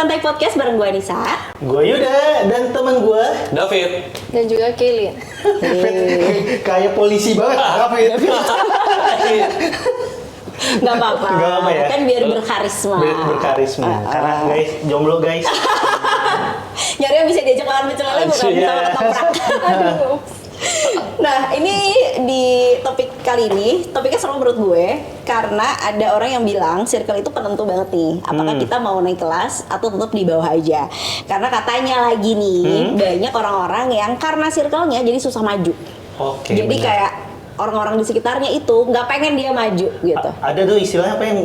Santai Podcast bareng gue Anissa. Gue Yuda dan teman gue David. Dan juga Kaylin. kayak polisi banget, David. Gak apa-apa, Gak apa ya? kan biar berkarisma. Berkarisma, karena guys, jomblo guys. Nyari yang bisa diajak lawan bicara bukan Iya. sama ketoprak. Aduh. Nah, ini di topik kali ini, topiknya seru menurut gue karena ada orang yang bilang circle itu penentu banget nih. Apakah kita mau naik kelas atau tetap di bawah aja? Karena katanya lagi nih, banyak orang-orang yang karena circle-nya jadi susah maju. Oke. Jadi benar. kayak orang-orang di sekitarnya itu nggak pengen dia maju gitu. Ada tuh istilahnya apa yang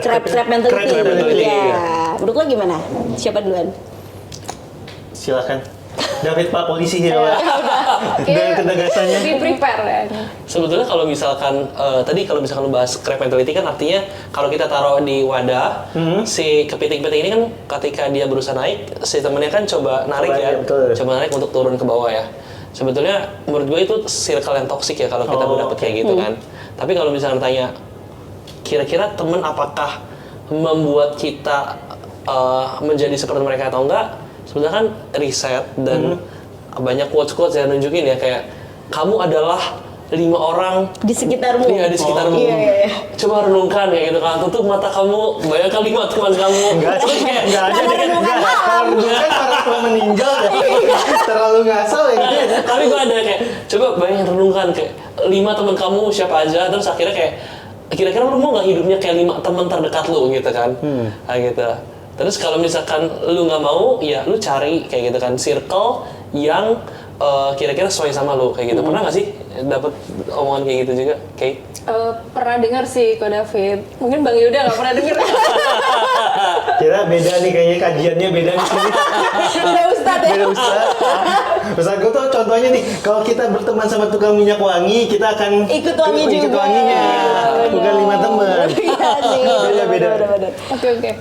Crab mentality. Crab mentality. Iya. Menurut lo gimana? Siapa duluan? Silakan. David Pak polisi ya, Pak. Oke. Dengan ketegasannya. Lebih prepare ya. Sebetulnya kalau misalkan tadi kalau misalkan lu bahas crab mentality kan artinya kalau kita taruh di wadah si kepiting-kepiting ini kan ketika dia berusaha naik si temennya kan coba narik Coba, ya, betul. coba narik untuk turun ke bawah ya. Sebetulnya menurut gue itu circle yang toksik ya kalau kita Oh, dapet kayak gitu kan. Tapi kalau misalkan tanya kira-kira temen apakah membuat kita menjadi seperti mereka atau enggak? Sebenarnya kan riset dan banyak quotes-quotes yang nunjukin ya kayak kamu adalah 5 orang Di sekitarmu. Iya di sekitarmu. Iya, iya, iya. Coba renungkan kayak gitu kan. Tutup mata kamu, bayangkan 5 teman kamu. Enggak sih, Terus kayak enggak ada Karena deh. renungan Enggak, kalau renungan para tua meninggal ya. Terlalu ngasal ya gitu ya. tapi gue ada kayak coba bayangin renungkan kayak 5 teman kamu siapa aja terus akhirnya kayak kira-kira lu mau nggak hidupnya kayak 5 teman terdekat lu gitu kan. Kayak gitu. Terus kalau misalkan lu nggak mau, ya lu cari kayak gitu kan circle yang kira-kira sesuai sama lu kayak gitu. Pernah nggak sih dapet omongan kayak gitu juga, Kate? Pernah dengar sih kok David. Mungkin Bang Yuda nggak pernah dengar. Kira beda nih kayaknya kajiannya beda di sini. Udah Ustadz ya. Beda Ustaz. Ustaz gue tuh contohnya nih, kalau kita berteman sama tukang minyak wangi, kita akan Ikut wangi ikut juga. wanginya. Bukan 5 teman. Iya sih. Beda-beda. Bener-bener. Oke.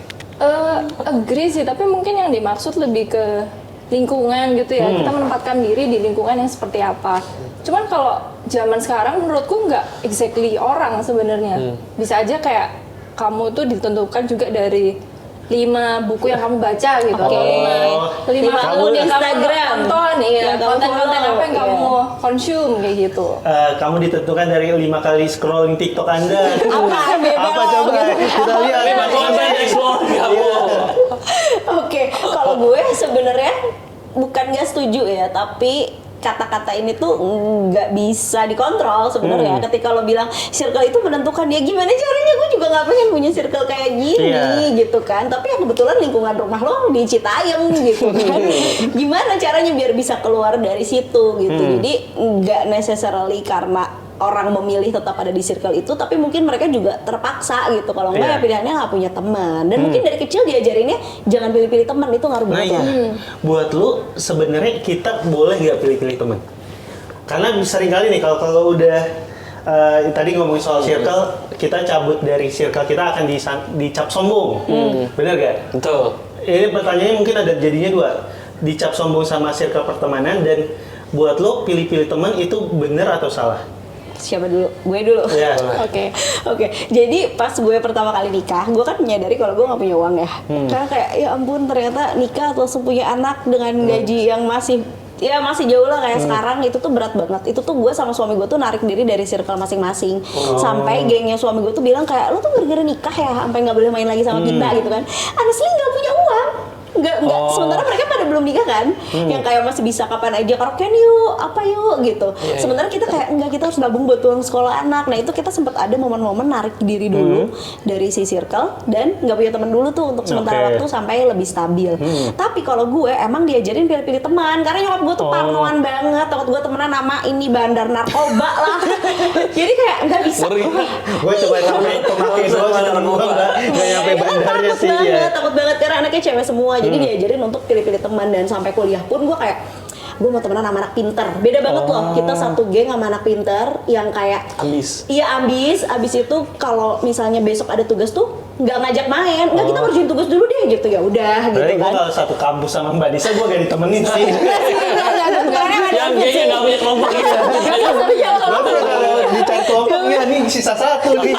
Agree sih, tapi mungkin yang dimaksud lebih ke lingkungan gitu ya. Kita menempatkan diri di lingkungan yang seperti apa. Cuman kalau zaman sekarang menurutku nggak exactly orang sebenarnya. Bisa aja kayak kamu tuh ditentukan juga dari 5 buku yang kamu baca gitu. Oke. Atau 5 Lima akun akun yang kamu Instagram. tonton, iya. Yang kamu Konten-konten follow, apa yang iya. kamu consume kayak gitu. Kamu ditentukan dari 5 kali scrolling TikTok Anda. Apa? Beda Apa loh. coba? Kita lihat. 5 konten explore kamu. Oke, kalau gue sebenarnya bukan nggak setuju ya, tapi kata-kata ini tuh nggak bisa dikontrol sebenarnya. Ketika lo bilang circle itu menentukan ya gimana caranya, gue juga nggak pengen punya circle kayak gini gitu kan. Tapi ya kebetulan lingkungan rumah lo di Citayam gitu kan. Gimana caranya biar bisa keluar dari situ gitu. Jadi nggak necessarily karena orang memilih tetap ada di circle itu, tapi mungkin mereka juga terpaksa gitu. Kalau enggak Iya. ya pilihannya nggak punya teman. Dan mungkin dari kecil diajarinnya jangan pilih-pilih teman, itu ngaruh Nah banget. iya, buat lu sebenarnya kita boleh nggak pilih-pilih teman? Karena sering kali nih kalau udah tadi ngomongin soal circle, kita cabut dari circle kita akan dicap sombong, bener gak? Betul. Ini pertanyaannya mungkin ada jadinya 2, dicap sombong sama circle pertemanan, dan buat lo pilih-pilih teman itu bener atau salah? Siapa dulu? Gue dulu. Ya. Oke. Oke, jadi pas gue pertama kali nikah, gue kan menyadari kalau gue nggak punya uang ya. Karena kayak, ya ampun ternyata nikah atau langsung punya anak dengan gaji yang masih jauh lah kayak sekarang, itu tuh berat banget. Itu tuh gue sama suami gue tuh narik diri dari circle masing-masing. Sampai gengnya suami gue tuh bilang kayak, lo tuh gara-gara nikah ya, sampai nggak boleh main lagi sama kita gitu kan. Honestly nggak punya uang. Nggak, sementara mereka pada belum nikah kan, yang kayak masih bisa kapan aja karaokean yuk, apa yuk gitu. Sementara kita kayak enggak, kita harus nabung buat uang sekolah anak. Nah itu kita sempat ada momen-momen narik diri dulu dari si circle dan nggak punya teman dulu tuh untuk sementara waktu sampai lebih stabil. Tapi kalau gue emang diajarin pilih-pilih teman, karena nyokap gue tuh parnoan banget, takut gue temenan sama ini bandar narkoba lah. Jadi kayak nggak bisa. Gue coba sampai pemakai doang sih temen gue nggak nyampe bandarnya sih ya. Takut banget karena anaknya cewek semua. Jadi diajarin untuk pilih-pilih teman, dan sampai kuliah pun gue kayak gue mau temenan sama anak pinter. Beda banget loh, kita satu geng sama anak pinter yang kayak Ambis. Iya ambis. Abis itu kalau misalnya besok ada tugas tuh nggak ngajak main, nggak kita kerjain tugas dulu deh gitu, ya udah gitu Berarti gue kan. kalau satu kampus sama Mbak Nisa, gue gak ditemenin sih. Yang kayaknya nggak punya kelompok gitu. Gue tuh kalau dicari kelompoknya, nih sisa satu nih.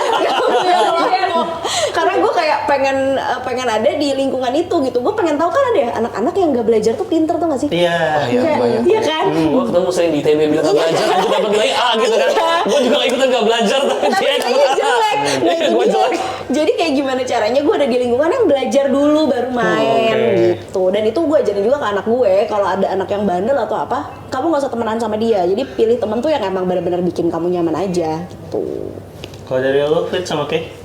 Karena gue kayak pengen ada di lingkungan itu gitu. Gue pengen tahu kan ada anak-anak yang nggak belajar tuh pinter tuh nggak sih? Iya. Kayak- banyak. Iya kan? Gue ketemu sering di ITB bilang nggak belajar, aku dapat nilai A gitu kan. Iya. Gue juga ikutan nggak belajar, tapi Tapi dia nilainya jelek. Nah, itu Gue dia. jelek. Jadi kayak gimana caranya gue ada di lingkungan yang belajar dulu baru main Oke. gitu. Dan itu gue ajarin juga ke anak gue, kalau ada anak yang bandel atau apa, kamu nggak usah temenan sama dia. Jadi pilih temen tuh yang emang benar-benar bikin kamu nyaman aja gitu. Kalau dari lo, Fit sama Kay?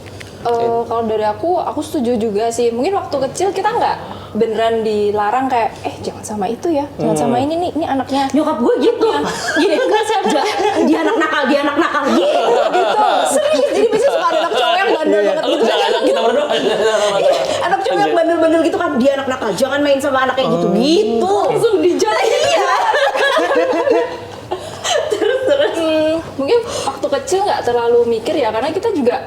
Kalau dari aku setuju juga sih. Mungkin waktu kecil kita nggak beneran dilarang kayak, jangan sama itu ya, jangan sama ini anaknya. Nyokap gue gitu, gini dia anak nakal gitu. Serius, jadi biasanya suka ada anak cowok yang bandel banget Lu gitu. jangan ajak kita berdua. Iya, anak cowok yang bandel-bandel gitu kan, dia anak nakal, jangan main sama anak kayak gitu. Gitu. Langsung dijat. Iya. Terus. Mungkin waktu kecil nggak terlalu mikir ya, karena kita juga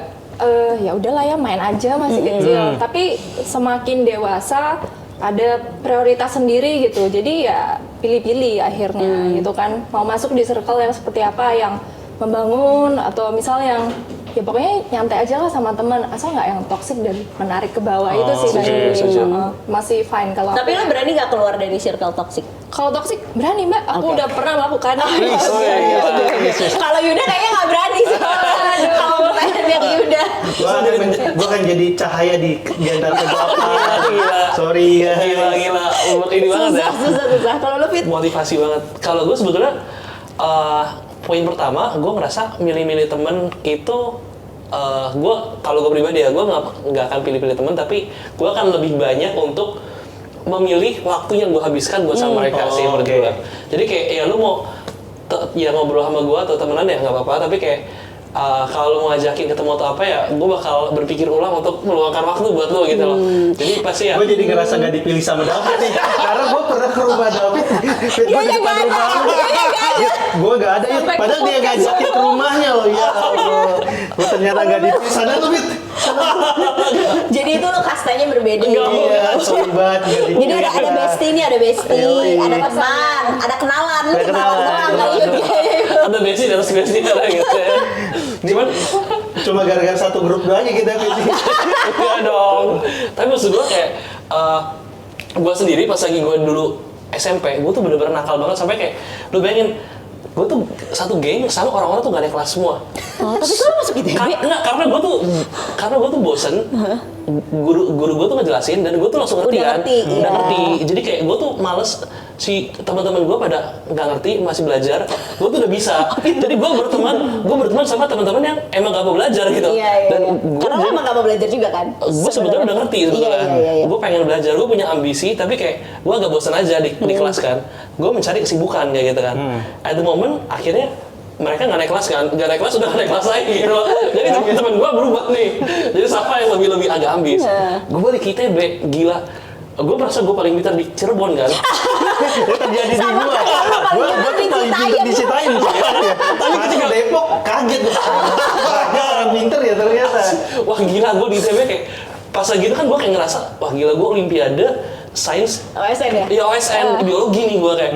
ya udahlah ya main aja masih kecil. Tapi semakin dewasa ada prioritas sendiri gitu. Jadi ya pilih-pilih akhirnya gitu kan. Mau masuk di circle yang seperti apa, yang membangun atau misal yang ya pokoknya nyantai aja lah sama teman, asal nggak yang toksik dan menarik ke bawah. Itu sih dari masih fine kalau Tapi aku. lo berani nggak keluar dari circle toxic? Kalau toksik berani mbak, aku udah pernah melakukan. Kalau Yuda kayaknya nggak berani sih. Kalau pertanyaan yang Yuda. Gue akan jadi cahaya di antara kegelapan. Gila. Sorry ya. Gila. Ini banget ya. Susah. Kalau lo Fit? Motivasi banget. Kalau gue sebetulnya poin pertama, gue ngerasa milih-milih temen itu gue kalau gue pribadi ya, gue nggak akan pilih-pilih temen, tapi gue akan lebih banyak untuk memilih waktu yang gue habiskan buat sama mereka sih menurut oke. gue. Jadi kayak ya lu mau ya ngobrol sama gue atau temenan ya nggak apa-apa, tapi kayak kalau lu mau ngajakin ketemu atau apa ya, gue bakal berpikir ulang untuk meluangkan waktu buat lo gitu loh. Jadi pasti ya. Gue jadi ngerasa gak dipilih sama David nih. Karena gue pernah ke rumah David. Fit, gue di depan rumah lu. Gue gak ada ya. Padahal dia ngajakin ke rumahnya loh. Ya Allah. Gue ternyata gak dipilih. Sana lu, Fit. Jadi itu lo kastanya berbeda. Iya, sorry banget. Gak dipilih. Jadi ada bestie nih, ada bestie, Yoi. ada teman, ada kenalan. Lu Ada kenalan kenalan. doang kali Yuda. Ada besi dan harus besi gitu ya. Cuman Cuma gara-gara satu grup doang aja kita, Fit. iya dong. Tapi maksud gue kayak gue sendiri pas lagi gue dulu SMP, gue tuh bener-bener nakal banget sampai kayak lu bayangin gue tuh satu geng sama orang-orang tuh gak ada kelas semua. Oh, tapi kalau masuk ITB? Karena gue tuh bosen. Guru gue tuh ngejelasin dan gue tuh langsung ngerti Udah kan. ngerti, Udah iya. ngerti. Jadi kayak gue tuh males si teman-teman gue pada nggak ngerti masih belajar. Gue tuh udah bisa. Jadi gue berteman sama teman-teman yang emang gak mau belajar gitu. Iya. Dan Karena lo emang gak mau belajar juga kan? gue sebetulnya udah ngerti sebetulnya. Iya. Gue pengen belajar, gue punya ambisi, tapi kayak gue agak bosan aja di kelas kan. Gue mencari kesibukan kayak gitu kan. At the moment akhirnya mereka nggak naik kelas kan, nggak naik kelas udah nggak naik kelas lagi gitu. Jadi teman gue berubah nih. Jadi siapa yang lebih agak ambis? Iya. Gue balik ITB, gila. Gue merasa gue paling pintar di Cirebon kan. Itu terjadi di Sama gua. kayak lu paling Gua pintar tuh di paling pintar Citayam. di Citayam. Tapi ketika Depok kaget. Banyak orang pintar ya ternyata. Wah gila, gue di ITB kayak pas lagi itu kan gue kayak ngerasa, wah gila gue Olimpiade Sains OSN ya? Iya OSN, biologi nih gue kayak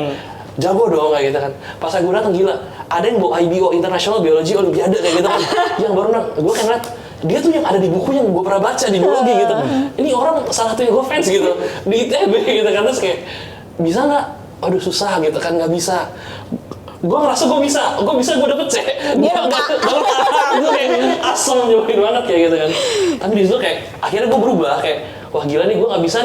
jago dong kayak gitu kan. Pas aku datang gila, ada yang bawa IBO International Biology Olimpiade kayak gitu kan. Yang baru gue kayak ngeliat dia tuh yang ada di buku yang gue pernah baca di biologi gitu. Ini orang salah satu yang gue fans gitu di ITB gitu kan. Terus kayak bisa nggak? Aduh susah gitu kan, nggak bisa. Gue ngerasa gue bisa gue dapet C. Gue kayak asem nyobain banget kayak gitu kan. Tapi di situ kayak akhirnya gue berubah kayak wah gila nih gue nggak bisa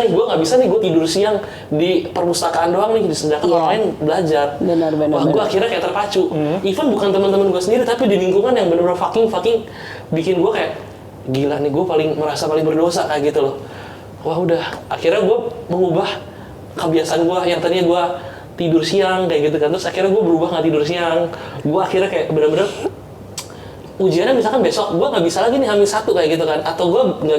nih gue tidur siang di perpustakaan doang nih sedangkan Iya. orang lain belajar. Benar. Wah gue akhirnya kayak terpacu. Even bukan teman-teman gue sendiri tapi di lingkungan yang benar-benar fucking bikin gue kayak gila nih gue merasa paling berdosa kayak gitu loh. Wah udah akhirnya gue mengubah kebiasaan gue yang tadinya gue tidur siang kayak gitu kan, terus akhirnya gue berubah nggak tidur siang. Gue akhirnya kayak bener-bener ujiannya misalkan besok gue nggak bisa lagi nih H-1 kayak gitu kan, atau gue nggak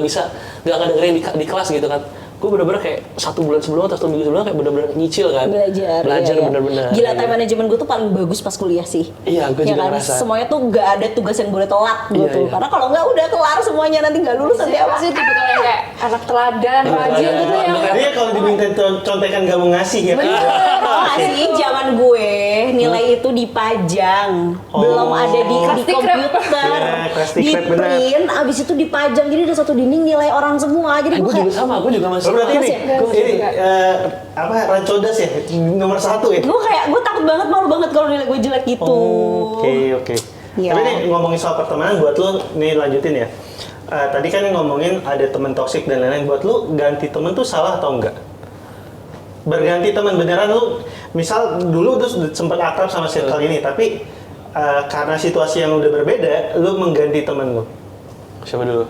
dengerin di kelas gitu kan. gue bener-bener kayak 1 bulan sebelum atau 1 minggu sebelum kayak bener-bener nyicil kan. Belajar iya. bener-bener. Gila, Kayak time management gue tuh paling bagus pas kuliah sih. Iya, gue ya juga kan? ngerasa. Semuanya tuh gak ada tugas yang boleh telat gue Iya, tuh. iya. Karena kalau nggak udah kelar semuanya, nanti nggak lulus nanti apa Pasti tipikal yang kayak anak teladan, rajin gitu ya. Dia kalau diminta contekan gak mau ngasih ya. Tau gak sih, zaman gue nilai itu dipajang, belum ada di Plastik wrap. komputer, Ya, plastik di wrap, bener. print, abis itu dipajang, jadi ada satu dinding nilai orang semua. Jadi gue gue juga kayak, sama, gue juga masih. Oh, berarti ini, Masih, ini juga. apa rancodas ya, nomor 1 ya. gue takut banget, malu banget kalau nilai gue jelek gitu. Oke. Iya. Tapi nih ngomongin soal pertemanan, buat lu nih lanjutin ya. Tadi kan ngomongin ada teman toksik dan lain-lain. Buat lu ganti teman tuh salah atau enggak? Berganti teman beneran lu, misal dulu tuh sempat akrab sama circle ini, tapi karena situasi yang udah berbeda, lu mengganti teman lu. Siapa dulu?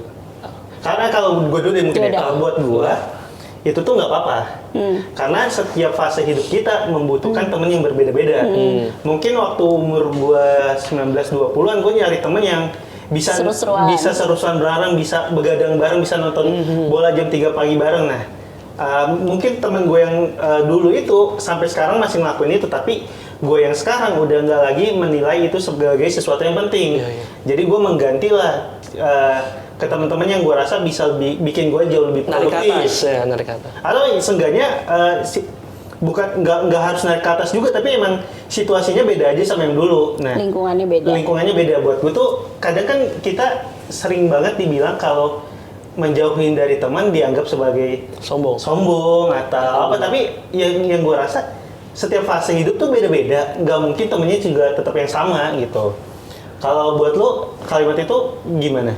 Karena kalau gue dulu deh mungkin ya, Yaudah. kalau buat gua itu tuh nggak apa-apa. Karena setiap fase hidup kita membutuhkan temen yang berbeda-beda. Mungkin waktu umur gua 19-20-an gua nyari temen yang bisa Seru-seruan. bisa seru-seruan bareng, bisa begadang bareng, bisa nonton bola jam 3 pagi bareng. Nah, mungkin temen gue yang dulu itu sampai sekarang masih ngelakuin itu, tapi gue yang sekarang udah nggak lagi menilai itu sebagai sesuatu yang penting. Iya, iya. Jadi gue menggantilah ke teman-teman yang gue rasa bisa bikin gue jauh lebih Narik ke produktif. atas ya, narik ke atas. Atau seenggaknya bukan nggak harus naik ke atas juga, tapi emang situasinya beda aja sama yang dulu. Nah, Lingkungannya beda. lingkungannya beda. Buat gue tuh kadang kan kita sering banget dibilang kalau menjauhin dari teman dianggap sebagai sombong atau apa, tapi yang gue rasa setiap fase hidup tuh beda-beda, nggak mungkin temennya juga tetap yang sama gitu. Kalau buat lo kalimat itu gimana?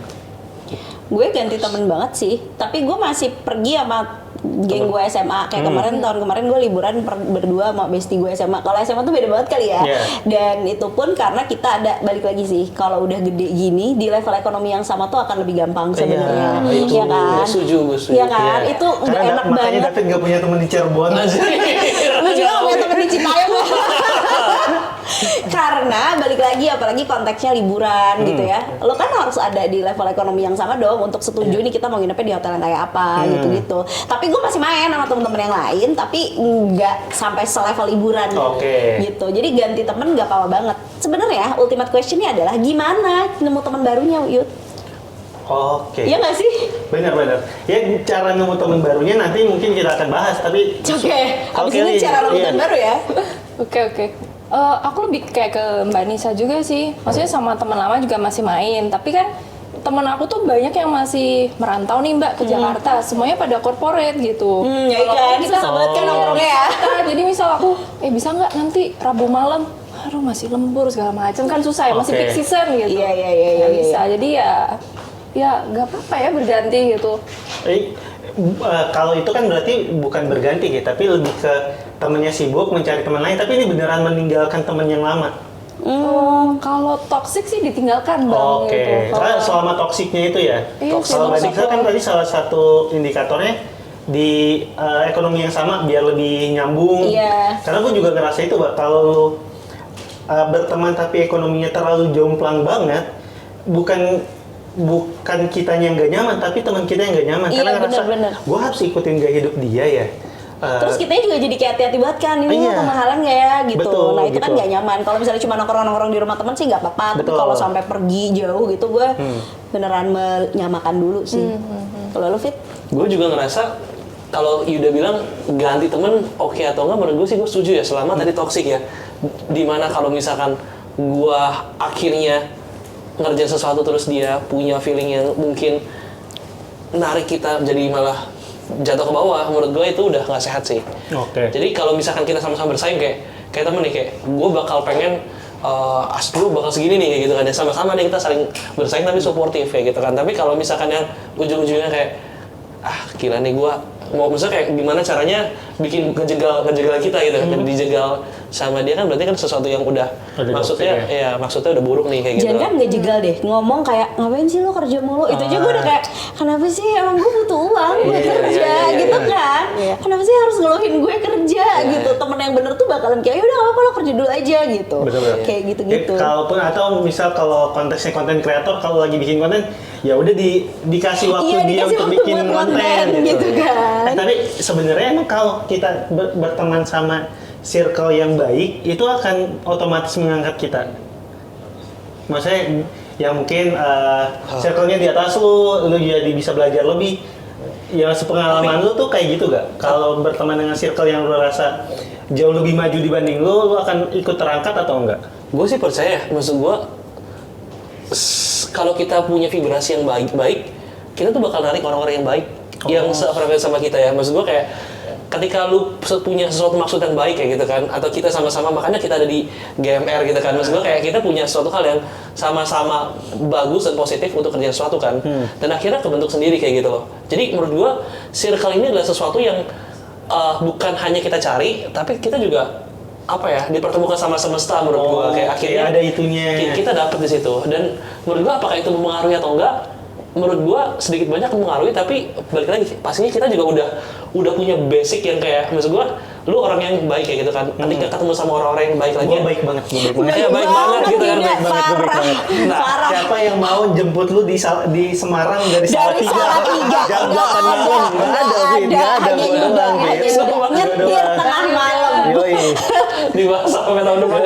Gue ganti temen banget sih, tapi gue masih pergi sama geng gue SMA. Kayak tahun kemarin gue liburan berdua sama bestie gue SMA. Kalau SMA tuh beda banget kali ya. Yeah. Dan itu pun karena kita ada, balik lagi sih, kalau udah gede gini di level ekonomi yang sama tuh akan lebih gampang sebenarnya. itu. Iya kan? Gue setuju. Iya kan? Iya. Itu nggak Karena enak makanya banget. David nggak punya temen di Cirebon. Lu juga gak punya temen di Citayam. Karena balik lagi, apalagi konteksnya liburan gitu ya, lo kan harus ada di level ekonomi yang sama dong untuk setuju nih kita mau nginepnya di hotel yang kayak apa gitu-gitu. Tapi gue masih main sama temen-temen yang lain, tapi nggak sampai selevel liburan gitu. Jadi ganti temen nggak apa-apa banget. Sebenarnya ultimate questionnya adalah gimana nemu teman barunya, Yud? Oke. Iya nggak sih? Benar-benar. Ya cara nemu teman barunya nanti mungkin kita akan bahas, tapi Oke. Abis ini Nih. cara nemu Iya. teman baru ya. Oke. Aku lebih kayak ke Mbak Nisa juga sih. Maksudnya sama teman lama juga masih main. Tapi kan teman aku tuh banyak yang masih merantau nih Mbak ke Jakarta. Semuanya pada corporate gitu. Ya Kalau kan, kita susah banget kan nongkrongnya ya. Jadi misal aku, bisa nggak nanti Rabu malam? Aduh masih lembur segala macam kan susah ya. Masih Oke. peak season gitu. Iya. Nggak bisa. Jadi ya nggak apa-apa ya berganti gitu. Kalau itu kan berarti bukan berganti ya, tapi lebih ke temennya sibuk mencari teman lain, tapi ini beneran meninggalkan teman yang lama. Kalau toxic sih ditinggalkan Bang Oke. gitu. Karena selama toksiknya itu ya. Iya, Kalau selama Mbak Diksa kan tadi salah satu indikatornya di ekonomi yang sama biar lebih nyambung. Iya. Karena gue juga ngerasa itu, Mbak, kalau lu berteman tapi ekonominya terlalu jomplang banget, bukan kitanya yang nggak nyaman, tapi teman kita yang nggak nyaman. Iya, Karena ngerasa bener. gue harus ikutin gaya hidup dia ya. Terus kitanya juga jadi kayak hati-hati banget kan, ini Iya. kemahalan nggak ya gitu. Betul, Nah itu kan gitu. nggak nyaman. Kalau misalnya cuma nongkrong-nongkrong di rumah teman sih nggak apa-apa. Tapi Betul. kalau sampai pergi jauh gitu, gue beneran menyamakan dulu sih. Kalau lu Fit? Gue juga ngerasa kalau Yuda bilang ganti temen oke atau enggak, menurut gue sih gue setuju ya, selama tadi toksik ya. Dimana kalau misalkan gue akhirnya ngerjain sesuatu terus dia punya feeling yang mungkin narik kita jadi malah jatuh ke bawah, menurut gue itu udah nggak sehat sih. Oke. Jadi kalau misalkan kita sama-sama bersaing kayak temen nih, kayak gue bakal pengen lu bakal segini nih kayak gitu kan, ya sama-sama nih kita saling bersaing tapi suportif kayak gitu kan. Tapi kalau misalkan yang ujung-ujungnya kayak gila nih gue mau, misalnya kayak gimana caranya bikin ngejegal kita gitu. Dijegal sama dia kan berarti kan sesuatu yang udah maksudnya toxic, maksudnya udah buruk nih kayak gitu. Jangan kan nggak jegal deh, ngomong kayak ngapain sih lo kerja mulu, itu aja gue udah kayak kenapa sih emang gue butuh uang buat kerja gitu kan, kenapa sih harus ngeluhin gue kerja gitu, temen yang bener tuh bakalan kayak yaudah nggak apa-apa lo kerja dulu aja gitu, Betul. kayak gitu-gitu. Kalaupun atau misal kalau konteksnya konten kreator, kalau lagi bikin konten, ya udah dikasih waktu Iya, dia dikasih untuk waktu bikin buat konten konten, gitu kan. Tapi sebenarnya emang kalau kita berteman sama circle yang baik, itu akan otomatis mengangkat kita. Maksudnya ya mungkin circle-nya di atas lu jadi bisa belajar lebih. Ya sepengalaman lu tuh kayak gitu gak? Kalau berteman dengan circle yang lu rasa jauh lebih maju dibanding lu akan ikut terangkat atau enggak? Gue sih percaya, maksud gue kalau kita punya vibrasi yang baik-baik, kita tuh bakal narik orang-orang yang baik, yang sefrekuensi sama kita ya. Maksud gue kayak ketika lu punya sesuatu maksud yang baik kayak gitu kan, atau kita sama-sama, makanya kita ada di GMR gitu kan. Maksud gue kayak kita punya suatu hal yang sama-sama bagus dan positif untuk kerja sesuatu kan, dan akhirnya kebentuk sendiri kayak gitu loh. Jadi menurut gue circle ini adalah sesuatu yang bukan hanya kita cari, tapi kita juga dipertemukan sama semesta menurut gua, kayak akhirnya ada itunya. Kita dapat di situ. Dan menurut gua apakah itu mempengaruhi atau enggak? Menurut gua sedikit banyak mempengaruhi, tapi balik lagi pastinya kita juga udah punya basic yang kayak, maksud gua lu orang yang baik kayak gitu kan. Ketika ketemu sama orang-orang yang baik lagi, Gua baik banget. Ya, baik banget gitu kan, baik banget. Parah. Siapa yang mau jemput lu di Semarang dari Salatiga? Jam 8 malam. Nggak ada. Hanya Yuda, nyetir tengah malam. Yoi. dibahas sampai tahun depan.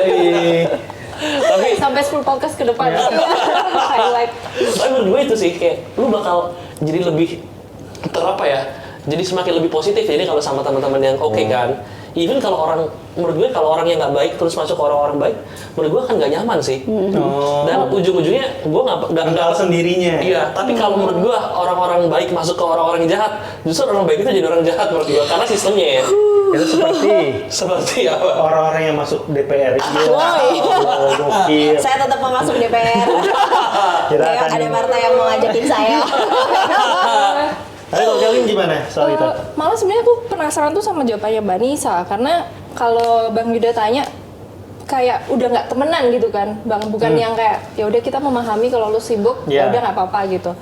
Tapi Sampai 10 podcast ke depan. Highlight. tapi menurut gue itu sih kayak lu bakal jadi lebih jadi semakin lebih positif. Jadi kalau sama teman-teman yang oke kan, even kalau menurut gue kalau orang yang nggak baik terus masuk ke orang-orang baik, menurut gue kan nggak nyaman sih. Dan ujung-ujungnya gue nggak sendirinya. Iya, tapi kalau menurut gue orang-orang baik masuk ke orang-orang yang jahat, justru orang baik itu jadi orang jahat menurut gue, karena sistemnya ya. Itu Seperti apa? orang-orang yang masuk DPR. Woi. Gokil. Saya tetap mau masuk DPR. Kita Kayak akan- ada partai yang mau ngajakin saya. Tapi kalau kalian gimana soal itu? Malah sebenarnya aku penasaran tuh sama jawabannya Mbak Nisa, karena kalau Bang Yuda tanya kayak udah nggak temenan gitu kan, Bang, bukan yang kayak ya udah kita memahami kalau lu sibuk, ya udah nggak apa-apa gitu.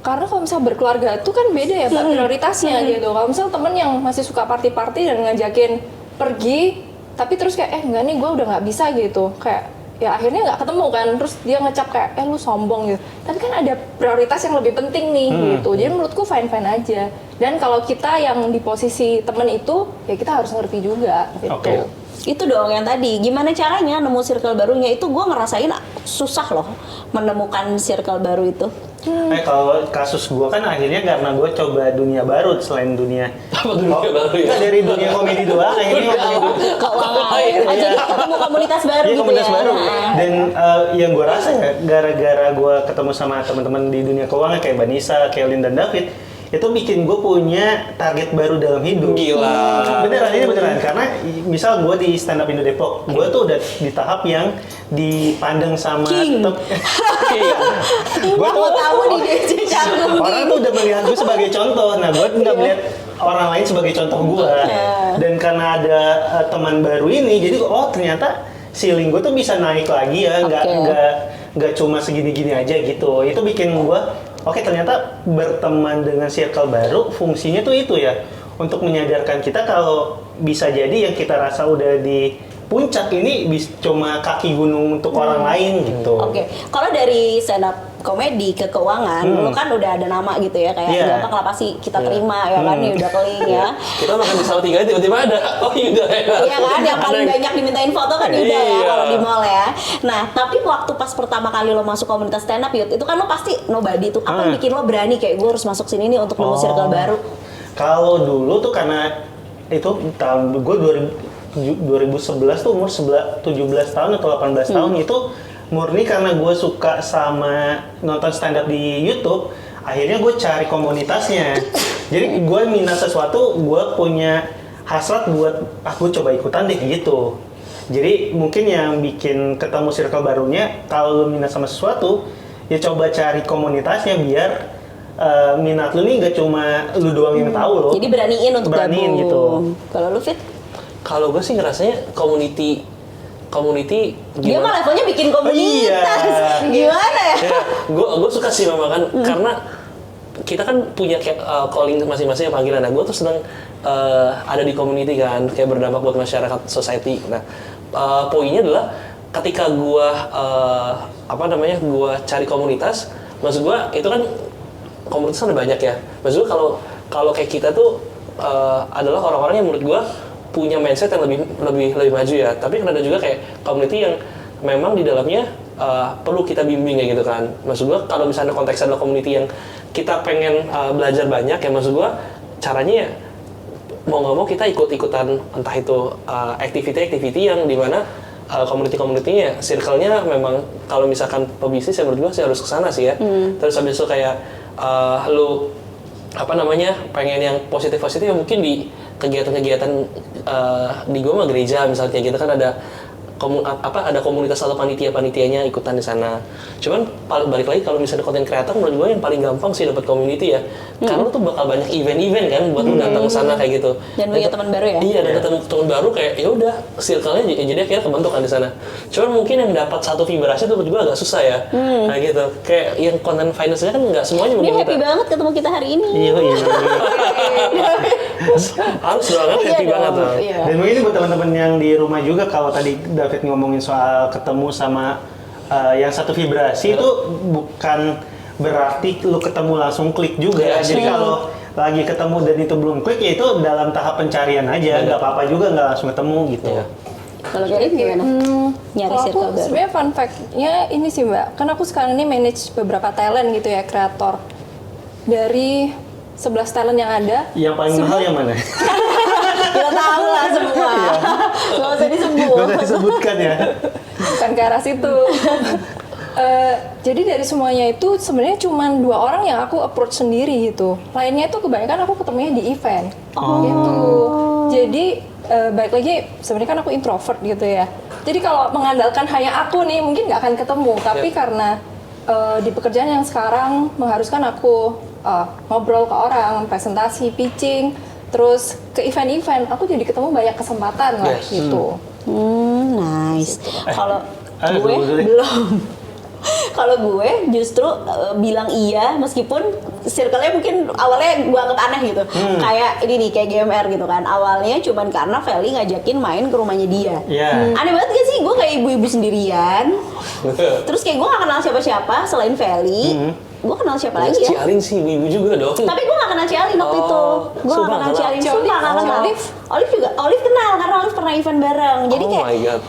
Karena kalau misal berkeluarga itu kan beda ya Mbak, prioritasnya gitu. Kalau misal temen yang masih suka party-party dan ngajakin pergi, tapi terus kayak enggak nih gue udah nggak bisa gitu, kayak ya akhirnya nggak ketemu kan, terus dia ngecap kayak lu sombong gitu. Tapi kan ada prioritas yang lebih penting nih gitu. Jadi menurutku fine-fine aja. Dan kalau kita yang di posisi temen itu, ya kita harus ngerti juga gitu. Oke. Itu dong yang tadi, gimana caranya nemu circle barunya, itu gue ngerasain susah loh menemukan circle baru itu. Kalau kasus gua kan akhirnya karena gua coba dunia baru selain dunia. Apa dunia baru ya? Nggak, dari dunia komedi doang akhirnya Keuangan. Oh, jadi ketemu komunitas baru Iya, gitu komunitas ya. baru. Nah. Dan yang gue rasa ya, gara-gara gue ketemu sama teman-teman di dunia keuangan kayak Vanessa, Kelvin dan David, itu bikin gue punya target baru dalam hidup. Gila. Beneran, ini beneran. Karena misal gue di Stand Up Indo Depok, gue tuh udah di tahap yang dipandang sama King. Gue Mau tahu nih DC canggung orang tuh udah melihat gue sebagai contoh. Nah, gue nggak melihat orang lain sebagai contoh gue. Dan karena ada teman baru ini, jadi ternyata ceiling gue tuh bisa naik lagi ya, nggak cuma segini-gini aja gitu. Itu bikin gue, oke, ternyata berteman dengan circle baru fungsinya tuh itu ya, untuk menyadarkan kita kalau bisa jadi yang kita rasa udah di puncak ini cuma kaki gunung untuk orang lain gitu. Oke, kalau dari stand up komedi ke keuangan, lu kan udah ada nama gitu ya, kayak gampang lah pasti kita terima ya kan, ya udah keling ya. Kita makan di Salatiga tiba-tiba ada, Yuda ya. Iya kan, yang paling banyak dimintain foto kan Yuda ya kalau di mall ya. Nah, tapi waktu pas pertama kali lo masuk komunitas stand up itu kan lo pasti nobody tuh. Apa yang bikin lo berani kayak gue harus masuk sini nih untuk nemu circle baru? Kalau dulu tuh karena itu tahun gue 2011 tuh umur 17 tahun atau 18 tahun, itu murni karena gue suka sama nonton stand up di YouTube. Akhirnya gue cari komunitasnya. Jadi gue minat sesuatu, gue punya hasrat buat gue coba ikutan deh gitu. Jadi mungkin yang bikin ketemu circle barunya, kalau lu minat sama sesuatu, ya coba cari komunitasnya biar minat lu nih nggak cuma lu doang yang tahu loh. Jadi beraniin untuk Beraniin gabung. gitu. Kalau lu Fit, Kalau gue sih ngerasanya community dia mah levelnya bikin komunitas. Gimana ya? Gue suka sih memang kan karena kita kan punya kayak calling masing-masing yang panggilan. Nah, gue tuh seneng ada di community kan, kayak berdampak buat masyarakat, society. Nah, poinnya adalah ketika gue gue cari komunitas, maksud gue itu kan komunitas ada banyak ya. Maksud gue kalau kayak kita tuh adalah orang-orang yang menurut gue punya mindset yang lebih maju ya. Tapi kan ada juga kayak community yang memang di dalamnya perlu kita bimbing ya gitu kan. Maksud gue kalau misalnya konteksnya adalah community yang kita pengen belajar banyak ya, maksud gue caranya ya mau nggak mau kita ikut-ikutan entah itu activity yang dimana community-community-nya, circle-nya memang kalau misalkan pebisnis ya menurut gue sih harus kesana sih ya. Terus habis itu kayak lu pengen yang positif ya mungkin di kegiatan-kegiatan di gue mah gereja misalnya gitu kan ada ada komunitas atau panitianya ikutan di sana. Cuman balik lagi kalau misalnya konten kreator menurut gue yang paling gampang sih dapat community ya. Karena lu tuh bakal banyak event-event kan buat lu datang ke sana kayak gitu. Dan punya teman baru ya? Iya, dan ketemu teman baru kayak ya udah circle-nya jadi akhirnya kebentuk kan di sana. Cuman mungkin yang dapat satu vibrasi itu menurut gue agak susah ya. Kayak gitu. Kayak yang konten finance-nya kan nggak semuanya Dia mungkin happy banget ketemu kita hari ini. Iya. harus banget happy Iya banget dong, tuh. iya. Dan mungkin buat teman-teman yang di rumah juga, kalau tadi David ngomongin soal ketemu sama yang satu vibrasi itu bukan berarti lu ketemu langsung klik juga. Iya, Jadi kalau lagi ketemu dan itu belum klik ya itu dalam tahap pencarian aja, nggak apa-apa juga nggak langsung ketemu gitu. Iya. Kalau Garin gimana? Nyari Kalau aku circle baru. sebenarnya fun fact-nya ini sih Mbak, kan aku sekarang ini manage beberapa talent gitu ya, kreator. Dari 11 talent yang ada, Yang paling mahal yang mana? Kita tahu lah semua. Gak usah disebut. Gak usah disebutkan ya. bukan ke arah situ. Jadi dari semuanya itu sebenarnya cuma 2 orang yang aku approach sendiri gitu. Lainnya itu kebanyakan aku ketemunya di event gitu. Jadi balik lagi sebenarnya kan aku introvert gitu ya. Jadi kalau mengandalkan hanya aku nih mungkin nggak akan ketemu. Tapi karena di pekerjaan yang sekarang mengharuskan aku ngobrol ke orang, presentasi, pitching, terus ke event-event, aku jadi ketemu banyak kesempatan lah gitu. Nice. Kalau gue dulu deh. belum. Kalau gue justru bilang iya meskipun circle-nya mungkin awalnya gue anggap aneh gitu. Kayak ini nih, kayak GMR gitu kan. Awalnya cuman karena Feli ngajakin main ke rumahnya dia. Iya. Aneh banget gak sih? Gue kayak ibu-ibu sendirian. Terus kayak gue gak kenal siapa-siapa selain Feli. Gue kenal siapa lagi ya? Ciarin sih ibu juga dong. Tapi gue gak kenal Cialin waktu itu. Gue gak sumpah kenal kenal. Cialin, Cialin, sumpah gak kenal. Olive? Olive juga, Olive kenal karena Olive pernah event bareng. Jadi Oh kayak my God.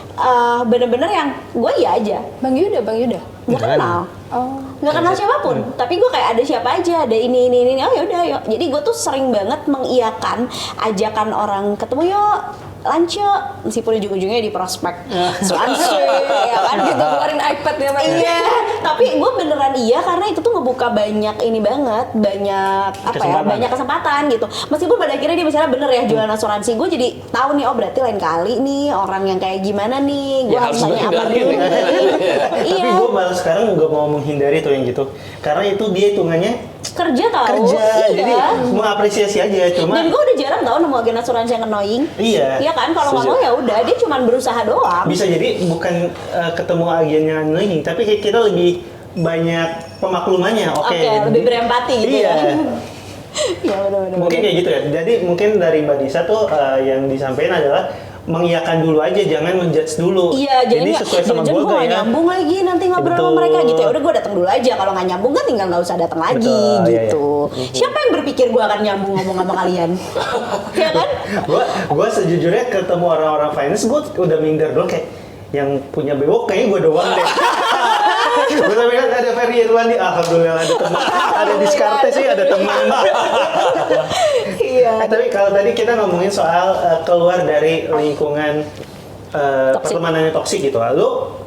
bener-bener yang gue iya aja. Bang Yuda. Gak kenal. Oh. Nggak kenal siapapun, tapi gue kayak ada siapa aja, ada ini, oh yaudah yuk. Jadi gue tuh sering banget mengiyakan ajakan orang ketemu yuk, lunch yuk, meskipun ujung-ujungnya di prospek lunch ya kan gitu. Keluarin iPad ya Mbak. Iya, tapi gue beneran iya karena itu tuh ngebuka banyak ini banget, banyak apa ya, Kesempatan. banyak kesempatan gitu. Meskipun pada akhirnya dia misalnya bener ya jualan asuransi, gue jadi tahu nih, oh berarti lain kali nih orang yang kayak gimana nih, gue Ya, harus harus tanya apa menghindari. dulu. Tapi Iya, gue malah sekarang nggak mau menghindari tuh yang gitu. Karena itu dia hitungannya kerja tau. kerja, Iya. jadi mengapresiasi aja. Cuma Dan gue udah jarang tau nemu agen asuransi yang annoying. Iya. Iya kan, kalau nggak Setuju. mau ya udah, dia cuma berusaha doang. bisa jadi bukan ketemu agennya annoying, tapi kayak kita lebih banyak pemaklumannya. Oke, Lebih berempati gitu iya. ya. Iya benar-benar. Mungkin kayak gitu ya. Jadi mungkin dari Mbak Disa tuh yang disampaikan adalah mengiyakan dulu aja, jangan menjudge dulu. Iya, jadi nggak, sesuai sama jangan gue nggak ya. nyambung lagi nanti ngobrol sama Betul. mereka gitu ya. Udah gue datang dulu aja. Kalau nggak nyambung kan tinggal nggak usah datang lagi Betul, iya, gitu. Siapa yang berpikir gue akan nyambung ngomong sama kalian? Ya kan? Gua sejujurnya ketemu orang-orang finance, gue udah minder dulu kayak yang punya bewok kayaknya gue doang deh. Gue sampai kan ada Ferry Irwandi, alhamdulillah ada teman. Ada Diskarte sih ada teman. Iya. Tapi kalau tadi kita ngomongin soal keluar dari lingkungan pertemanan yang toksik gitu, lalu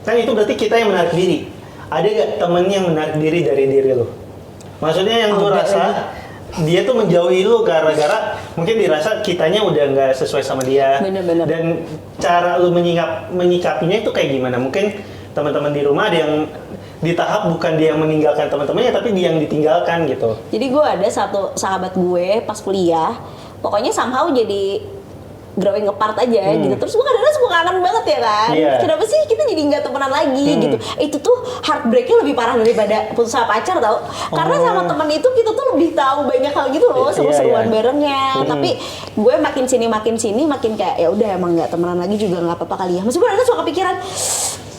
kan itu berarti kita yang menarik diri. Ada gak temen yang menarik diri dari diri lo? Maksudnya yang lu rasa dia tuh menjauhi lu gara-gara mungkin dirasa kitanya udah nggak sesuai sama dia. Bener-bener. Dan cara lu menyikapinya itu kayak gimana? Mungkin teman-teman di rumah, ada yang di tahap bukan dia yang meninggalkan teman-temannya, tapi dia yang ditinggalkan gitu. Jadi gue ada satu sahabat gue pas kuliah, pokoknya somehow jadi growing apart aja gitu. Terus gue kadang-kadang suka kangen banget ya kan. Iya. Kenapa sih kita jadi nggak temenan lagi gitu? Itu tuh heartbreaknya lebih parah daripada putus sama pacar tau. Karena sama temen itu kita tuh lebih tahu banyak hal gitu loh, seru-seruan Iya. barengnya. Tapi gue makin sini makin kayak ya udah emang nggak temenan lagi juga nggak apa-apa kali ya. Meskipun ada suka kepikiran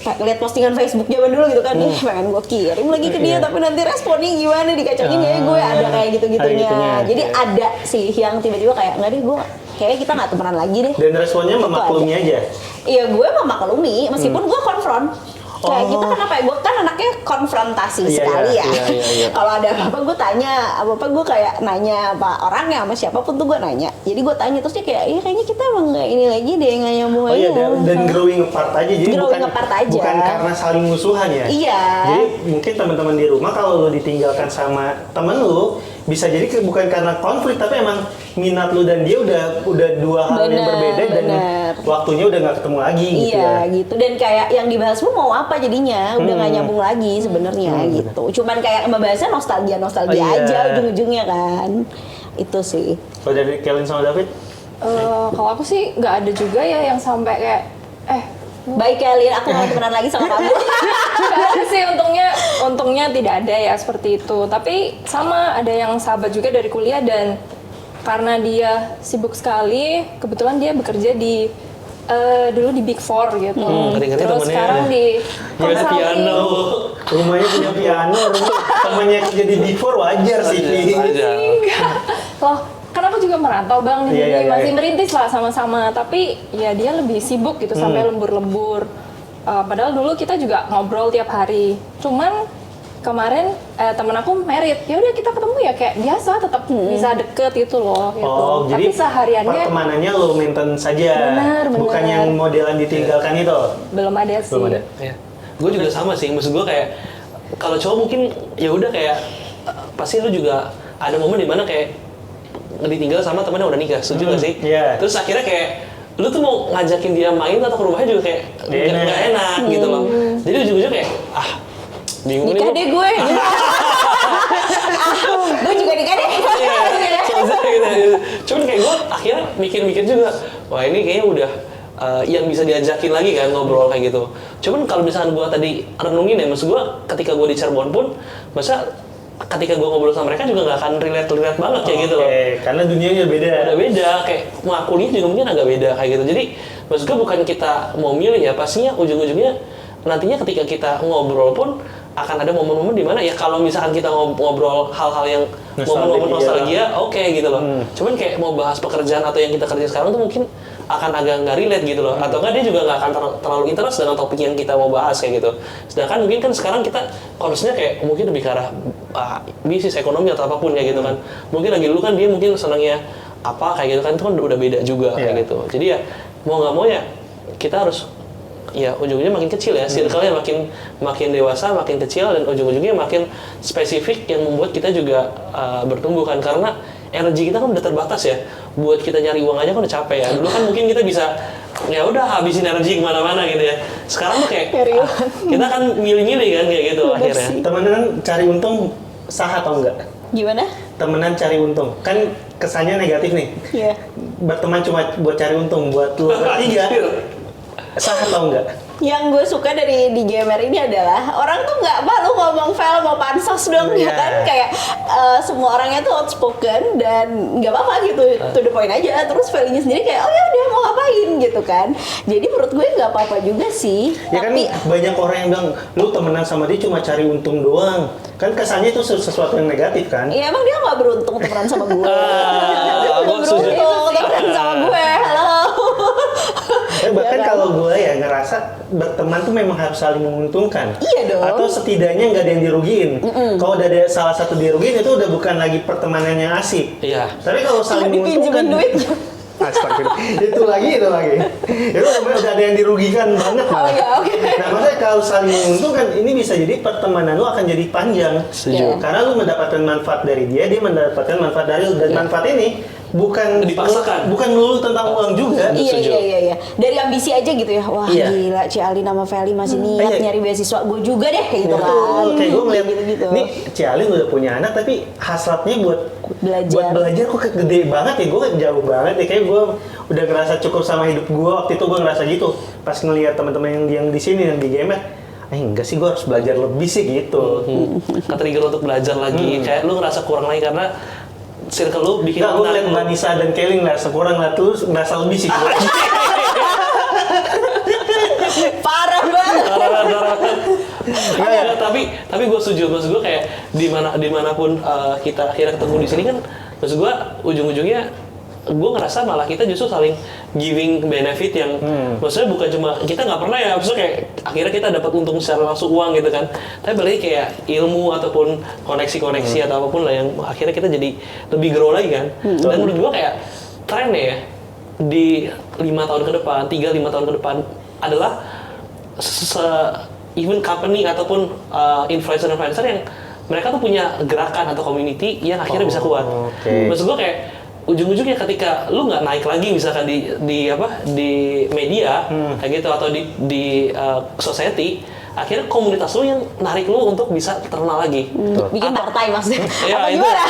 kayak lihat postingan Facebook zaman dulu gitu kan, pengen gue kirim lagi ke dia, Iya. tapi nanti responnya gimana, dikacangin ya gue, ada kayak gitu-gitunya. Kayak gitunya. Jadi ada sih yang tiba-tiba kayak nggak deh, gue kayaknya kita nggak temenan lagi deh. Dan responnya Itu memaklumi ada. aja. Iya, gue memaklumi meskipun gue konfront. Kayak kita kan apa ya, gue kan anaknya konfrontasi Iya, sekali ya. iya. Kalau ada apa-apa gue tanya, apa-apa gue kayak nanya apa orangnya sama siapapun tuh gue nanya. Jadi gue tanya terus dia kayak, iya kayaknya kita emang nggak ini lagi deh, nggak nyambung Oh lagi. iya, dan growing apart aja, jadi Growing bukan apart aja. bukan karena saling musuhan ya. Iya. Jadi mungkin teman-teman di rumah kalau lu ditinggalkan sama temen lu, bisa jadi bukan karena konflik, tapi emang minat lu dan dia udah dua hal yang Bener, berbeda dan bener. waktunya udah nggak ketemu lagi gitu Iya ya. gitu, dan kayak yang dibahas lu mau apa jadinya udah nggak nyambung lagi sebenarnya gitu. Cuman kayak membahasnya nostalgia Oh, iya. aja ujung-ujungnya kan. Itu sih. Kalau dari Kelvin sama David, Kalau aku sih nggak ada juga ya yang sampai kayak Baik Kelin, aku mau temenan lagi sama kamu. nggak ada sih, untungnya tidak ada ya seperti itu. Tapi sama ada yang sahabat juga dari kuliah, dan karena dia sibuk sekali, kebetulan dia bekerja di dulu di Big Four gitu. Ngeri-ngeri Terus temennya. sekarang di Dia ada piano. rumahnya punya piano, temennya jadi Big Four wajar sih. Aja. Loh, kan aku juga merantau bang, Iya, jadi iya, masih iya. merintis lah sama-sama. Tapi ya dia lebih sibuk gitu sampai lembur-lembur. Padahal dulu kita juga ngobrol tiap hari. Cuman kemarin temen aku merit, ya udah kita ketemu ya kayak biasa, tetap bisa deket gitu loh. Gitu. Oh, Tapi jadi sehariannya pertemanannya lo maintain saja, Benar. bukan yang modelan ditinggalkan itu. belum ada sih. Belum ada. Ya. Gue juga sama sih, maksud gue kayak kalau cowok mungkin ya udah kayak pasti lu juga ada momen dimana kayak ditinggal sama temen yang udah nikah, setuju gak sih? Iya. Terus akhirnya kayak lu tuh mau ngajakin dia main atau ke rumahnya juga kayak nggak enak gitu loh. Jadi ujung-ujungnya kayak bingung Nikah nih deh gue. Gue juga nikah deh. Soalnya gitu. Cuman kayak gue akhirnya mikir-mikir juga, wah ini kayaknya udah yang bisa diajakin lagi kan ngobrol kayak gitu. Cuman kalau misalkan gue tadi renungin ya, maksud gue ketika gue di Cirebon pun, masa ketika gue ngobrol sama mereka juga nggak akan relate banget kayak gitu loh. Oke, karena dunianya beda. Ada beda, kayak kuliah juga mungkin agak beda kayak gitu. Jadi maksud gue bukan kita mau milih ya, pastinya ujung-ujungnya nantinya ketika kita ngobrol pun akan ada momen-momen dimana ya kalau misalkan kita ngobrol hal-hal yang momen-momen nostalgia, oke gitu loh. Cuman kayak mau bahas pekerjaan atau yang kita kerja sekarang tuh mungkin akan agak nggak relate gitu loh. Atau nggak dia juga nggak akan terlalu interest dengan topik yang kita mau bahas kayak gitu. Sedangkan mungkin kan sekarang kita concernnya kayak mungkin lebih ke arah bisnis, ekonomi atau apapun kayak gitu kan. Mungkin lagi dulu kan dia mungkin senangnya apa kayak gitu kan, itu kan udah beda juga kayak gitu. Jadi ya mau nggak mau ya kita harus ya ujung-ujungnya makin kecil ya, circle-nya makin dewasa, makin kecil, dan ujung-ujungnya makin spesifik yang membuat kita juga bertumbuh kan, karena energi kita kan udah terbatas ya. Buat kita nyari uang aja kan udah capek ya. Dulu kan mungkin kita bisa ya udah habisin energi kemana-mana gitu ya. Sekarang tuh kayak kita kan milih-milih kan kayak gitu akhirnya. Temenan cari untung sah atau enggak? Gimana? Temenan cari untung, kan kesannya negatif nih. Iya. Berteman cuma buat cari untung, buat lu bertiga, sah atau enggak? Yang gue suka dari di GMR ini adalah orang tuh nggak malu ngomong file mau pansos dong, ya Iya. kan, kayak semua orangnya tuh outspoken dan nggak apa-apa gitu, to the point aja. Terus filenya sendiri kayak oh ya udah mau ngapain gitu kan. Jadi menurut gue nggak apa-apa juga sih. Ya Tapi kan banyak orang yang bilang lu temenan sama dia cuma cari untung doang. Kan kesannya itu sesuatu yang negatif kan? ya emang dia nggak beruntung temenan sama gue. Dia gue nggak setuju. beruntung temenan sama gue. Halo. Bahkan Ya kan? kalau gue ya ngerasa berteman tuh memang harus saling menguntungkan. Iya dong. Atau setidaknya nggak ada yang dirugiin. Kalau ada salah satu dirugiin itu udah bukan lagi pertemanan yang asik. Iya. Tapi kalau saling menguntungkan, Dipinjemin duit. Astagfirullah. itu lagi. Itu namanya udah ada yang dirugikan banget malah. Oh iya, oke. Nah maksudnya kalau saling menguntungkan, ini bisa jadi pertemanan lu akan jadi panjang. Setuju. Karena lu mendapatkan manfaat dari dia mendapatkan manfaat dari lu. Dan manfaat ini Dipaksakan. bukan melulu tentang uang juga. Iya. Dari ambisi aja gitu ya. Wah Iya. gila, Cialin sama Feli masih niat Iya. nyari beasiswa gue juga deh kayak gitu Betul. kan. Kayak gue ngeliat, gitu. nih Cialin udah punya anak tapi hasratnya buat belajar kok gede banget ya. Gue jauh banget ya. Kayak gue udah ngerasa cukup sama hidup gue. Waktu itu gue ngerasa gitu. Pas ngeliat teman-teman yang di sini, yang di gamer, enggak sih, gue harus belajar lebih sih gitu. Ke-trigger untuk belajar lagi, kayak lu ngerasa kurang lagi karena circle lu bikin Enggak, gue ngeliat menarik lu. Mbak Nisa dan Kelly ngerasa kurang, ngeliat lu ngerasa lebih sih. Parah banget. Parah. Enggak, tapi gue setuju. Maksud gue kayak dimanapun kita akhirnya ketemu di sini kan, maksud gue ujung-ujungnya gue ngerasa malah kita justru saling giving benefit yang maksudnya bukan cuma kita nggak pernah ya, maksudnya kayak akhirnya kita dapat untung secara langsung uang gitu kan, tapi berarti kayak ilmu ataupun koneksi-koneksi atau apapun lah yang akhirnya kita jadi lebih grow lagi kan. Dan menurut gue kayak trennya ya di 5 tahun ke depan, 3-5 tahun ke depan adalah even company ataupun influencer yang mereka tuh punya gerakan atau community yang akhirnya bisa kuat. Okay. Maksud gue kayak ujung-ujungnya ketika lu nggak naik lagi misalkan di media kayak gitu atau di society, akhirnya komunitas lu yang narik lu untuk bisa terkenal lagi. Bikin partai maksudnya. Ya, Apa itu. gimana?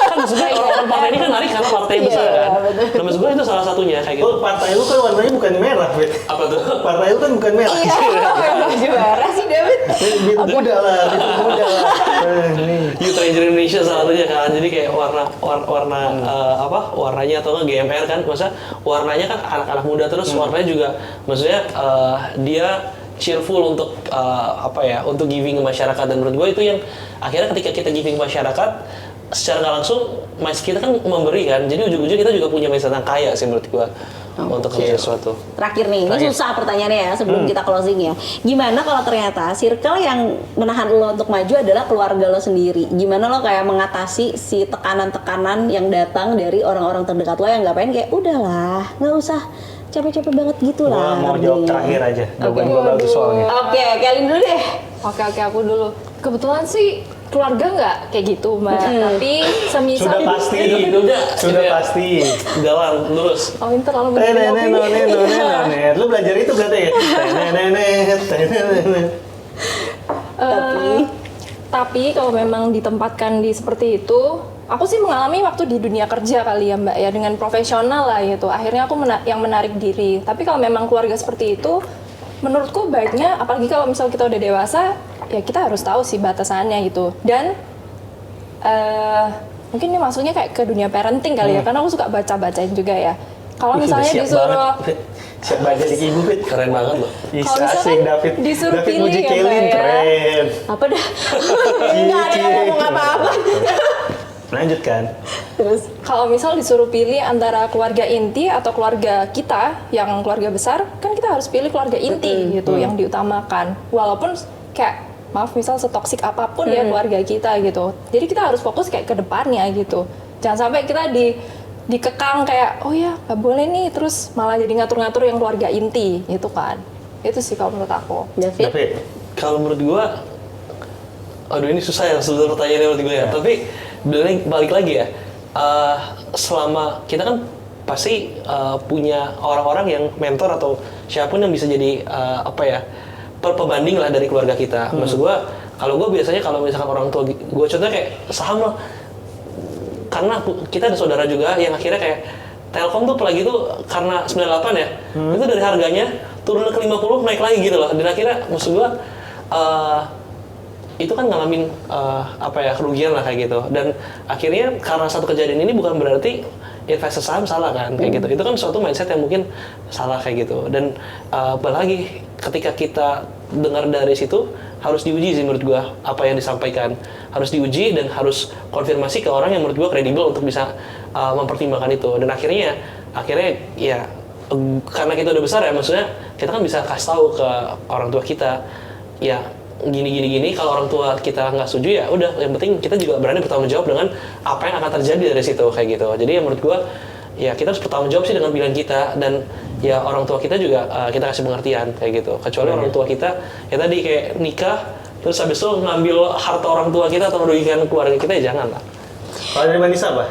Kan maksudnya orang-orang partai ini kan narik karena partai yang besar kan. Nah, maksud gue itu salah satunya kayak gitu. Oh, partai lu kan warnanya bukan merah, Bet. Apa tuh? Partai lu kan bukan merah. Iya, juara sih David. Biru muda lah, biru muda lah. Nih. Youth Ranger Indonesia salah satunya kan, jadi kayak warna warnanya atau nggak GMR kan, maksudnya warnanya kan anak-anak muda terus warnanya juga, maksudnya dia cheerful untuk untuk giving ke masyarakat. Dan menurut gue itu yang akhirnya ketika kita giving ke masyarakat secara nggak langsung mindset kita kan memberi kan, jadi ujung-ujungnya kita juga punya mindset yang kaya sih menurut gue untuk sesuatu. Terakhir nih, ini susah pertanyaannya ya sebelum kita closing ya. Gimana kalau ternyata circle yang menahan lo untuk maju adalah keluarga lo sendiri? Gimana lo kayak mengatasi si tekanan-tekanan yang datang dari orang-orang terdekat lo yang nggak pengen kayak udahlah, nggak usah capek-capek banget gitu lah. Gua mau jawab terakhir aja. Jawaban gua bagus soalnya. Oke, Kelin dulu deh. Oke, aku dulu. Kebetulan sih keluarga nggak kayak gitu, Mbak. Tapi semisal Sudah pasti. Sudah pasti. Jalan lurus. Oh, ini terlalu berlebihan. Lu belajar itu gak teh? Tapi kalau memang ditempatkan di seperti itu, aku sih mengalami waktu di dunia kerja kali ya Mbak ya, dengan profesional lah gitu. Akhirnya aku yang menarik diri. Tapi kalau memang keluarga seperti itu, menurutku baiknya, apalagi kalau misal kita udah dewasa, ya kita harus tahu sih batasannya gitu. Dan mungkin ini maksudnya kayak ke dunia parenting kali ya, karena aku suka baca-bacain juga ya. Kalau misalnya disuruh siap baca di ibu, Bet. Keren banget loh. Bisa misalkan asing David. disuruh David pilih muji ya, Kelin, Mbak, ya. keren. Apa dah? Enggak ada yang ngomong apa-apa. Lanjut kan? Terus kalau misal disuruh pilih antara keluarga inti atau keluarga kita yang keluarga besar, kan kita harus pilih keluarga inti gitu yang diutamakan. Walaupun kayak maaf misal setoksik apapun ya keluarga kita gitu. Jadi kita harus fokus kayak ke depannya gitu. Jangan sampai kita dikekang kayak oh ya nggak boleh nih, terus malah jadi ngatur-ngatur yang keluarga inti gitu kan. Itu sih kalau menurut aku. David. Kalau menurut gua, aduh ini susah ya sebenarnya pertanyaannya menurut gue ya. Tapi balik lagi ya, selama kita kan pasti punya orang-orang yang mentor atau siapapun yang bisa jadi pembanding lah dari keluarga kita. Maksud gua, kalau gua biasanya kalau misalkan orang tua gua contohnya kayak saham lah, karena kita ada saudara juga yang akhirnya kayak Telkom tuh apalagi tuh karena 98 ya, itu dari harganya turun ke 50 naik lagi gitu loh. Dan akhirnya maksud gua itu kan ngalamin kerugian lah kayak gitu. Dan akhirnya karena satu kejadian ini bukan berarti investor saham salah kan kayak gitu. Itu kan suatu mindset yang mungkin salah kayak gitu. Dan apalagi ketika kita dengar dari situ harus diuji sih menurut gua apa yang disampaikan. Harus diuji dan harus konfirmasi ke orang yang menurut gua kredibel untuk bisa mempertimbangkan itu. Dan akhirnya ya karena kita udah besar ya, maksudnya kita kan bisa kasih tahu ke orang tua kita ya gini kalau orang tua kita nggak setuju ya udah, yang penting kita juga berani bertanggung jawab dengan apa yang akan terjadi dari situ kayak gitu. Jadi ya menurut gua ya kita harus bertanggung jawab sih dengan pilihan kita, dan ya orang tua kita juga kita kasih pengertian kayak gitu. Kecuali orang tua kita ya tadi kayak nikah terus habis itu ngambil harta orang tua kita atau merugikan keluarga kita, ya jangan lah. Kalau dari Manisa apa?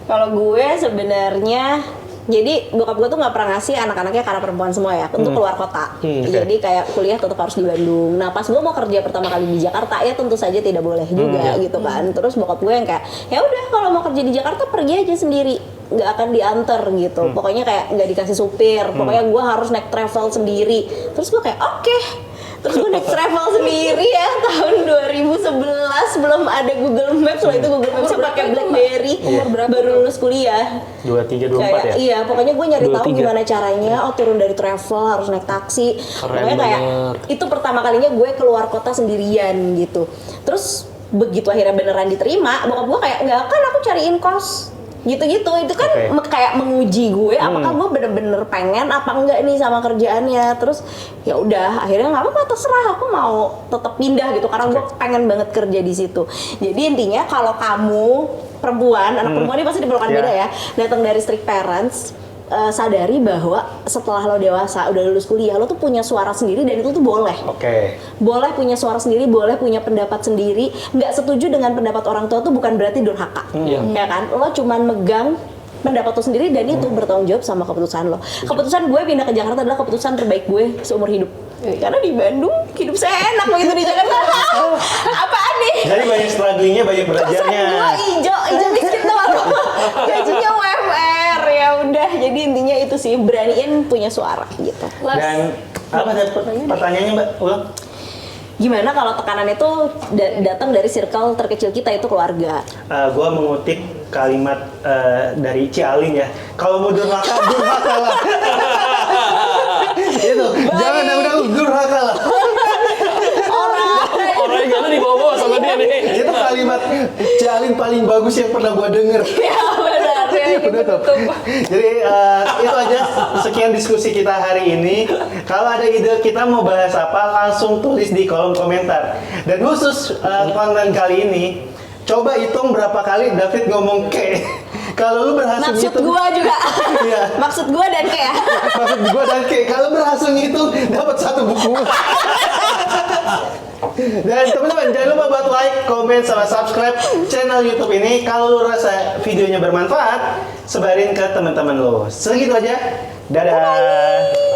Kalau gue sebenarnya jadi bokap gue tuh nggak pernah ngasih anak-anaknya karena perempuan semua ya untuk keluar kota. Oke. Jadi kayak kuliah tetap harus di Bandung. Nah pas gue mau kerja pertama kali di Jakarta ya tentu saja tidak boleh juga gitu kan. Terus bokap gue yang kayak ya udah kalau mau kerja di Jakarta pergi aja sendiri, nggak akan diantar gitu. Pokoknya kayak nggak dikasih supir. Pokoknya gue harus naik travel sendiri. Terus gue kayak oke. Terus gue naik travel sendiri ya tahun 2011 belum ada Google Maps. Waktu itu Google Maps pakai BlackBerry. Baru lulus kuliah. 23, 24 Kayak, ya? iya, pokoknya gue nyari tahu 23. gimana caranya. Oh turun dari travel harus naik taksi. Keren Pokoknya kayak banget. itu pertama kalinya gue keluar kota sendirian gitu. Terus begitu akhirnya beneran diterima, bokap gue kayak nggak kan aku cariin kos. Gitu-gitu itu kan Oke. kayak menguji gue apakah gue bener-bener pengen apa enggak nih sama kerjaannya. Terus ya udah akhirnya nggak apa-apa terserah aku mau tetap pindah gitu karena gue pengen banget kerja di situ. Jadi intinya kalau kamu perempuan, anak perempuan ini pasti diperlukan Yeah. beda ya, datang dari strict parents, sadari bahwa setelah lo dewasa udah lulus kuliah lo tuh punya suara sendiri dan itu tuh boleh. Oke. Boleh punya suara sendiri, boleh punya pendapat sendiri. Nggak setuju dengan pendapat orang tua tuh bukan berarti durhaka, ya kan? Lo cuman megang pendapat lo sendiri dan itu bertanggung jawab sama keputusan lo. Keputusan gue pindah ke Jakarta adalah keputusan terbaik gue seumur hidup. Karena di Bandung hidup saya enak begitu di Jakarta. Apaan nih? Jadi banyak strugglingnya, banyak Kosan belajarnya. gue ijo miskin tuh aku. Gajinya UMR ya udah. Jadi intinya itu sih beraniin punya suara gitu. Dan apa tadi pertanyaannya Mbak? Ulang. Gimana kalau tekanan itu datang dari circle terkecil kita itu keluarga? Gua mengutip kalimat dari Cialin ya. Kalau mau durhaka, durhaka lah. Itu. Jangan dahulu durhaka lah. Orangnya gak dibawa sama dia nih. Itu kalimat Cialin paling bagus yang pernah gua denger. Ya benar ya. Penutup. Jadi itu aja sekian diskusi kita hari ini. Kalau ada ide kita mau bahas apa langsung tulis di kolom komentar. Dan khusus konten kali ini coba hitung berapa kali David ngomong ke. Kalau lu berhasil Maksud ngitung, gua juga. Iya. Maksud gua dan kayak. maksud gua dan ke. Kalau berhasil ngitung dapat satu buku. Dan teman-teman jangan lupa buat like, komen, sama subscribe channel YouTube ini. Kalau lu rasa videonya bermanfaat, sebarin ke teman-teman lo. Segitu aja. Dadah.